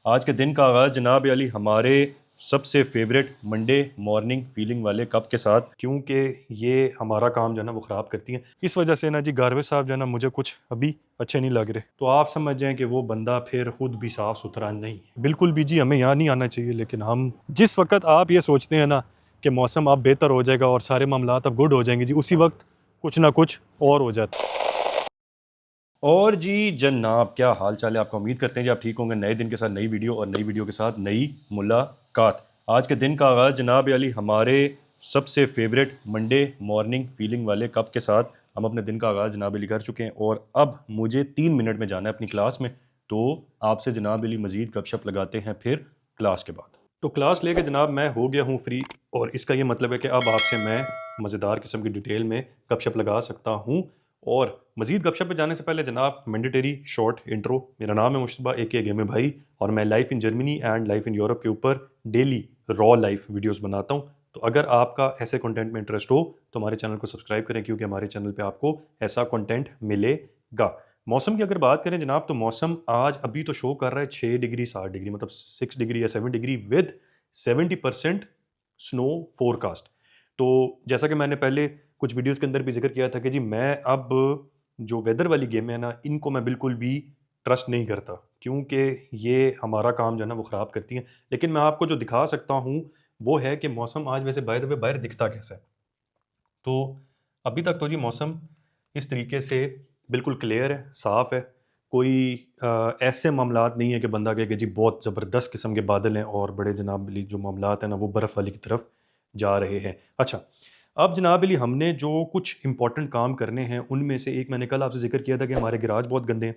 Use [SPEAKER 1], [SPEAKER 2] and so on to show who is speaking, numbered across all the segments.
[SPEAKER 1] आज के दिन का आगाज़ जनाब अली हमारे सबसे फेवरेट मंडे मॉर्निंग फीलिंग वाले कप के साथ, क्योंकि ये हमारा काम जो है ना वो ख़राब करती है। इस वजह से ना जी गारवे साहब जो है ना मुझे कुछ अभी अच्छे नहीं लग रहे, तो आप समझ जाएं कि वो बंदा फिर खुद भी साफ़ सुथरा नहीं है बिल्कुल भी जी। हमें यहाँ नहीं आना चाहिए, लेकिन हम जिस वक्त आप ये सोचते हैं ना कि मौसम अब बेहतर हो जाएगा और सारे मामलात अब गुड हो जाएंगे जी, उसी वक्त कुछ ना कुछ और हो जाता है। और जी जनाब क्या हाल चाल है आपका? उम्मीद करते हैं जी आप ठीक होंगे। नए दिन के साथ नई वीडियो और नई वीडियो के साथ नई मुलाकात। आज के दिन का आगाज़ जनाब अली हमारे सबसे फेवरेट मंडे मॉर्निंग फीलिंग वाले कप के साथ हम अपने दिन का आगाज़ जनाब अली कर चुके हैं और अब मुझे 3 मिनट में जाना है अपनी क्लास में। तो आपसे जनाब अली मज़ीद गपशप लगाते हैं फिर क्लास के बाद। तो क्लास लेके जनाब मैं हो गया हूँ फ्री, और इसका ये मतलब है कि अब आपसे मैं मज़ेदार किस्म की डिटेल में गपशप लगा सकता हूँ। और मज़ीद गपशप पे जाने से पहले जनाब मैंडेटरी शॉर्ट इंट्रो। मेरा नाम है मुश्तबा ए.के. गेमे भाई, और मैं life in Germany and life in Europe के ऊपर डेली रॉ लाइफ वीडियोस बनाता हूँ। तो अगर आपका ऐसे कंटेंट में इंटरेस्ट हो तो हमारे चैनल को सब्सक्राइब करें, क्योंकि हमारे चैनल पे आपको ऐसा कंटेंट मिलेगा। मौसम की अगर बात करें जनाब, तो मौसम आज अभी तो शो कर रहा है 6 डिग्री 7 डिग्री, मतलब 6 डिग्री या 7 डिग्री विद 70% स्नो फोरकास्ट। तो जैसा कि मैंने पहले कुछ वीडियोस के अंदर भी जिक्र किया था कि जी मैं अब जो वेदर वाली गेम है ना, इनको मैं बिल्कुल भी ट्रस्ट नहीं करता, क्योंकि ये हमारा काम जो है ना वो ख़राब करती हैं। लेकिन मैं आपको जो दिखा सकता हूँ वो है कि मौसम आज वैसे बाय द वे बाहर दिखता कैसा है। तो अभी तक तो जी मौसम इस तरीके से बिल्कुल क्लियर है, साफ़ है। कोई ऐसे मामलात नहीं है कि बंदा कहे कि जी बहुत ज़बरदस्त किस्म के बादल हैं और बड़े जनाब अली जो मामलात हैं ना वो बर्फ़ वाली की तरफ जा रहे हैं। अच्छा, अब जनाब अली हमने जो कुछ इंपॉर्टेंट काम करने हैं उनमें से एक, मैंने कल आपसे ज़िक्र किया था कि हमारे गैराज बहुत गंदे हैं।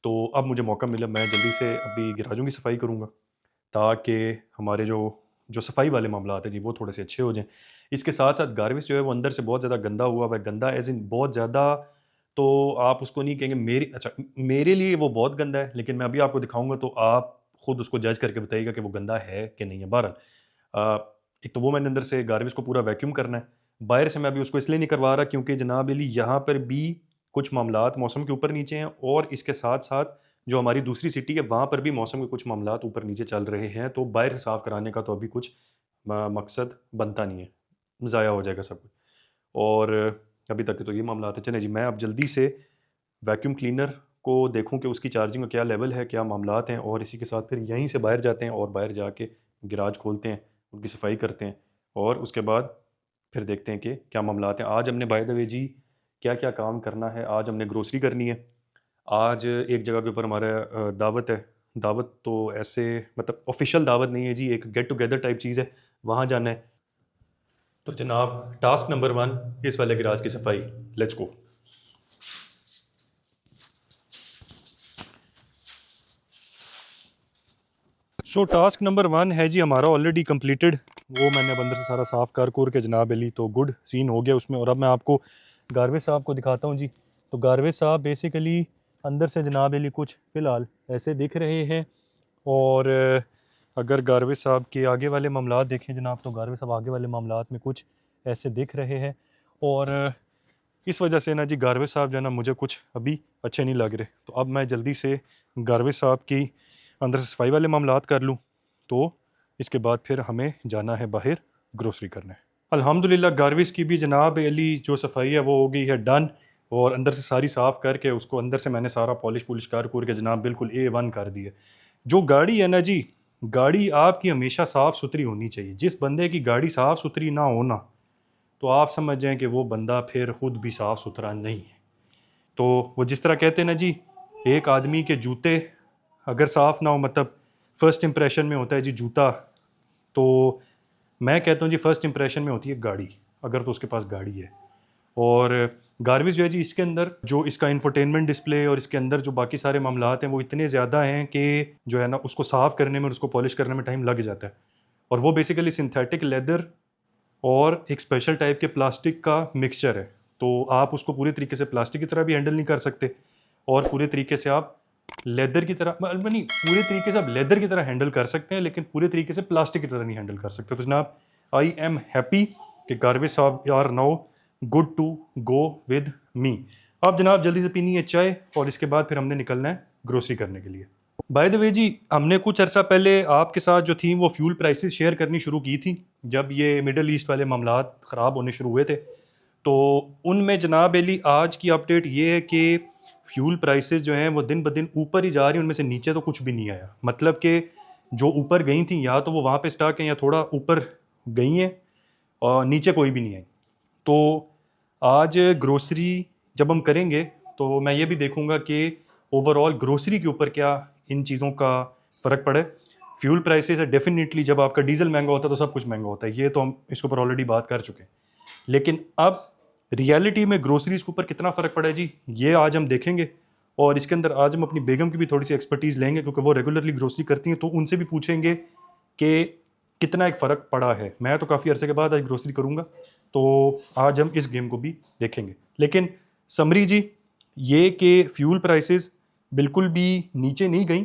[SPEAKER 1] तो अब मुझे मौका मिला, मैं जल्दी से अभी गैराजों की सफाई करूँगा, ताकि हमारे जो जो सफाई वाले मामलात हैं जी वो थोड़े से अच्छे हो जाएँ। इसके साथ-साथ गार्बेज जो है वो अंदर से बहुत ज़्यादा गंदा हुआ हुआ है। गंदा ऐज़ इन बहुत ज़्यादा, तो आप उसको नहीं कहेंगे मेरी, अच्छा मेरे लिए वो बहुत गंदा है, लेकिन मैं अभी आपको दिखाऊँगा तो आप खुद उसको जज करके बताइएगा कि वो गंदा है कि नहीं है। बहरहाल एक तो वो मैंने अंदर से गार्बेज को पूरा वैक्यूम करना है। बाहर से मैं अभी उसको इसलिए नहीं करवा रहा क्योंकि जनाब अली यहाँ पर भी कुछ मामलात मौसम के ऊपर नीचे हैं, और इसके साथ-साथ जो हमारी दूसरी सिटी है वहाँ पर भी मौसम के कुछ मामलात ऊपर नीचे चल रहे हैं। तो बाहर से साफ़ कराने का तो अभी कुछ मकसद बनता नहीं है, ज़ाया हो जाएगा सब कुछ। और अभी तक के तो ये मामलात हैं। चलें जी, मैं अब जल्दी से वैक्यूम क्लीनर को देखूँ कि उसकी चार्जिंग का क्या लेवल है, क्या मामलात हैं, और इसी के साथ फिर यहीं से बाहर जाते हैं और बाहर जाके गैराज खोलते हैं, उनकी सफाई करते हैं, और उसके बाद फिर देखते हैं कि क्या मामलात हैं। आज हमने बाय द वे जी क्या-क्या काम करना है। आज हमने ग्रोसरी करनी है। आज एक जगह के ऊपर हमारा दावत है। दावत तो ऐसे मतलब ऑफ़िशियल दावत नहीं है जी, एक गेट टुगेदर टाइप चीज़ है, वहाँ जाना है। तो जनाब टास्क नंबर 1 इस वाले गैराज की सफाई, let's go. So task number 1 है जी हमारा ऑलरेडी कंप्लीटेड। वो मैंने अब अंदर से सारा साफ़ कर के जनाब अली, तो गुड सीन हो गया उसमें। और अब मैं आपको गारवेज साहब को दिखाता हूँ जी। तो गारवेज साहब बेसिकली अंदर से जनाब अली कुछ फ़िलहाल ऐसे दिख रहे हैं। और अगर गारवेज साहब के आगे वाले मामलात देखें जनाब, तो गारवेज साहब आगे वाले मामलात में कुछ ऐसे दिख रहे हैं। और इस वजह से ना जी गारवेज साहब जो है ना मुझे कुछ अभी अच्छे नहीं लग रहे। तो अब मैं जल्दी से गारवेज साहब की अंदर से सफाई वाले मामलात कर लूँ, तो इसके बाद फिर हमें जाना है बाहर ग्रोसरी करने। अल्हम्दुलिल्लाह गारवेज की भी जनाब अली जो सफाई है वो हो गई है डन, और अंदर से सारी साफ़ करके उसको अंदर से मैंने सारा पॉलिश पुलिश कर के जनाब बिल्कुल A1 कर दिया। जो गाड़ी है ना जी, गाड़ी आपकी हमेशा साफ़ सुथरी होनी चाहिए। जिस बंदे की गाड़ी साफ़ सुथरी ना हो ना, तो आप समझ जाएँ कि वो बंदा फिर खुद भी साफ़ सुथरा नहीं है। तो वो जिस तरह कहते हैं ना जी, एक आदमी के जूते अगर साफ़ ना हो, मतलब फर्स्ट इंप्रेशन में होता है जी जूता, तो मैं कहता हूँ जी फर्स्ट इंप्रेशन में होती है गाड़ी, अगर तो उसके पास गाड़ी है। और गार्बेज जो है जी, इसके अंदर जो इसका इंफोटेनमेंट डिस्प्ले और इसके अंदर जो बाकी सारे मामलात हैं वो इतने ज़्यादा हैं कि जो है ना उसको साफ़ करने में और उसको पॉलिश करने में टाइम लग जाता है। और वो बेसिकली सिंथेटिक लेदर और एक स्पेशल टाइप के प्लास्टिक का मिक्सचर है। तो आप उसको पूरे तरीके से प्लास्टिक की तरह भी हैंडल नहीं कर सकते, और पूरे तरीके से आप लेदर की तरह मतलब नहीं, पूरे तरीके से आप लेदर की तरह हैंडल कर सकते हैं, लेकिन पूरे तरीके से प्लास्टिक की तरह नहीं हैंडल कर सकते। तो जनाब आई एम हैप्पी कि गार्बेज साहब are now good to go with me. अब जनाब जल्दी से पीनी है चाय, और इसके बाद फिर हमने निकलना है ग्रोसरी करने के लिए। बाय द वे जी, हमने कुछ अर्सा पहले आपके साथ जो थी वो फ्यूल प्राइसेस शेयर करनी शुरू की थी जब ये मिडल ईस्ट वाले मामलात ख़राब होने शुरू हुए थे। तो उनमें जनाब अली आज की अपडेट ये है कि फ्यूल प्राइसेस जो हैं वो दिन ब दिन ऊपर ही जा रही हैं, उनमें से नीचे तो कुछ भी नहीं आया। मतलब कि जो ऊपर गई थी या तो वो वहाँ पे स्टक हैं या थोड़ा ऊपर गई हैं और नीचे कोई भी नहीं आई। तो आज ग्रोसरी जब हम करेंगे तो मैं ये भी देखूंगा कि ओवरऑल ग्रोसरी के ऊपर क्या इन चीज़ों का फ़र्क पड़े। फ्यूल प्राइसेस है डेफिनेटली, जब आपका डीजल महंगा होता है तो सब कुछ महंगा होता है, ये तो हम इसके ऊपर ऑलरेडी बात कर चुके हैं। लेकिन अब रियलिटी में ग्रोसरीज के ऊपर कितना फ़र्क पड़ा है जी, ये आज हम देखेंगे। और इसके अंदर आज हम अपनी बेगम की भी थोड़ी सी एक्सपर्टीज़ लेंगे क्योंकि वो रेगुलरली ग्रोसरी करती हैं, तो उनसे भी पूछेंगे कि कितना एक फ़र्क पड़ा है। मैं तो काफ़ी अरसे के बाद आज ग्रोसरी करूँगा, तो आज हम इस गेम को भी देखेंगे। लेकिन समरी जी, ये कि फ्यूल प्राइसेस बिल्कुल भी नीचे नहीं गई,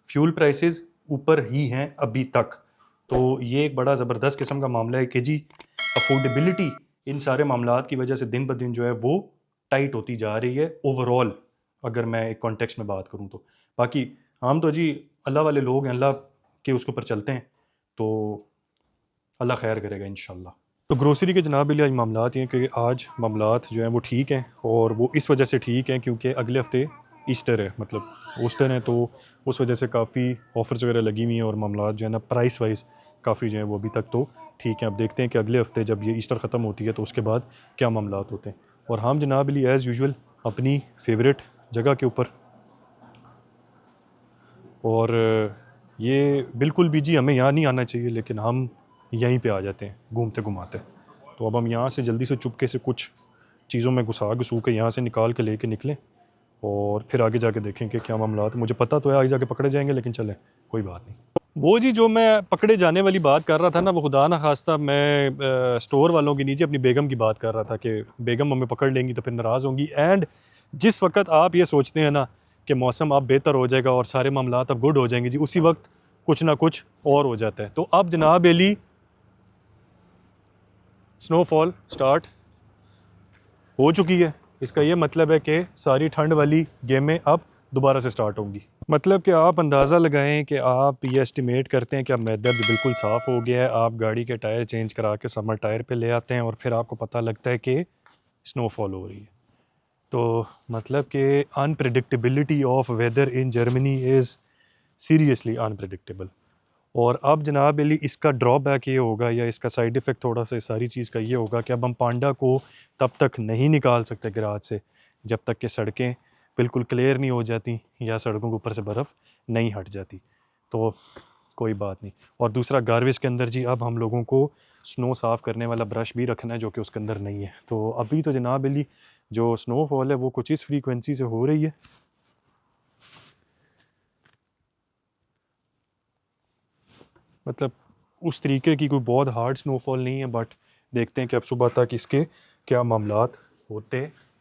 [SPEAKER 1] फ्यूल प्राइसेस ऊपर ही हैं अभी तक। तो ये एक बड़ा ज़बरदस्त किस्म का मामला है कि जी अफोर्डेबिलिटी इन सारे मामलात की वजह से दिन ब दिन जो है वो टाइट होती जा रही है ओवरऑल, अगर मैं एक कॉन्टेक्स्ट में बात करूँ तो। बाकी हम तो जी अल्लाह वाले लोग हैं, अल्लाह के उसके ऊपर चलते हैं, तो अल्लाह खैर करेगा इंशाल्लाह। तो ग्रोसरी के जनाब लिए आज मामलात हैं कि आज मामलात जो हैं वो ठीक हैं, और वो इस वजह से ठीक हैं क्योंकि अगले हफ्ते ईस्टर है, मतलब ईस्टर है, तो उस वजह से काफ़ी ऑफ़र्स वगैरह लगी हुई हैं और मामलात जो है ना प्राइस वाइज काफ़ी जो है वो अभी तक तो ठीक हैं। अब देखते हैं कि अगले हफ्ते जब ये ईस्टर ख़त्म होती है तो उसके बाद क्या मामलात होते हैं। और हम जनाब लिए एज़ यूजुअल अपनी फेवरेट जगह के ऊपर, और ये बिल्कुल भी जी हमें यहाँ नहीं आना चाहिए लेकिन हम यहीं पे आ जाते हैं घूमते घुमाते। तो अब हम यहाँ से जल्दी से चुपके से कुछ चीज़ों में घुसा घुसू के यहाँ से निकाल के लेके निकलें, और फिर आगे जाके देखें कि क्या मामला है। मुझे पता तो है आगे जाके पकड़े जाएंगे, लेकिन चलें कोई बात नहीं। वो जी जो मैं पकड़े जाने वाली बात कर रहा था ना, वो खुदा ना खास्ता मैं स्टोर वालों की नीचे अपनी बेगम की बात कर रहा था कि बेगम हमें पकड़ लेंगी तो फिर नाराज़ होंगी। एंड जिस वक्त आप ये सोचते हैं ना कि मौसम अब बेहतर हो जाएगा और सारे मामला अब गुड हो जाएंगे जी, उसी वक्त कुछ ना कुछ और हो जाता है। तो अब जनाब एली स्नोफॉल स्टार्ट हो चुकी है। इसका ये मतलब है कि सारी ठंड वाली गेमें अब दोबारा से स्टार्ट होंगी। मतलब कि आप अंदाज़ा लगाएं कि आप ये एस्टिमेट करते हैं कि अब मैदा भी बिल्कुल साफ़ हो गया है, आप गाड़ी के टायर चेंज करा के समर टायर पे ले आते हैं और फिर आपको पता लगता है कि स्नोफॉल हो रही है। तो मतलब कि unpredictability of weather in Germany is seriously unpredictable. और अब जनाब अली इसका ड्रॉबैक ये होगा, या इसका साइड इफ़ेक्ट थोड़ा सा इस सारी चीज़ का ये होगा कि अब हम पांडा को तब तक नहीं निकाल सकते गैराज से जब तक कि सड़कें बिल्कुल क्लियर नहीं हो जाती या सड़कों के ऊपर से बर्फ़ नहीं हट जाती। तो कोई बात नहीं। और दूसरा गार्बेज के अंदर जी अब हम लोगों को स्नो साफ़ करने वाला ब्रश भी रखना है, जो कि उसके अंदर नहीं है। तो अभी तो जनाब अली जो स्नोफॉल है वो कुछ इस फ्रीक्वेंसी से हो रही है, मतलब उस तरीके की कोई बहुत हार्ड स्नोफॉल नहीं है, बट देखते हैं कि अब सुबह तक इसके क्या मामलात होते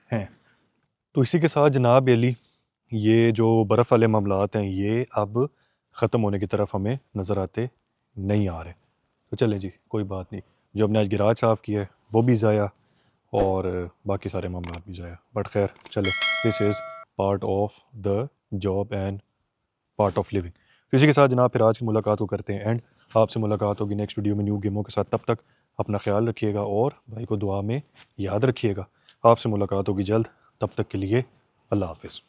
[SPEAKER 1] हैं। तो इसी के साथ जनाब अली ये जो बर्फ़ वाले मामलात हैं ये अब ख़त्म होने की तरफ हमें नज़र आते नहीं आ रहे। तो चलें जी कोई बात नहीं, जो हमने आज गिराज साफ़ किया है वो भी ज़ाया, और बाकी सारे मामलात भी ज़ाया, बट खैर चले, this is part of the job and part of living. तो इसी के साथ जनाब फिर आज की मुलाकात को करते हैं एंड। आपसे मुलाकात होगी नेक्स्ट वीडियो में न्यू गेमों के साथ। तब तक अपना ख्याल रखिएगा और भाई को दुआ में याद रखिएगा। आपसे मुलाकात होगी जल्द, तब तक के लिए अल्लाह हाफ़िज़।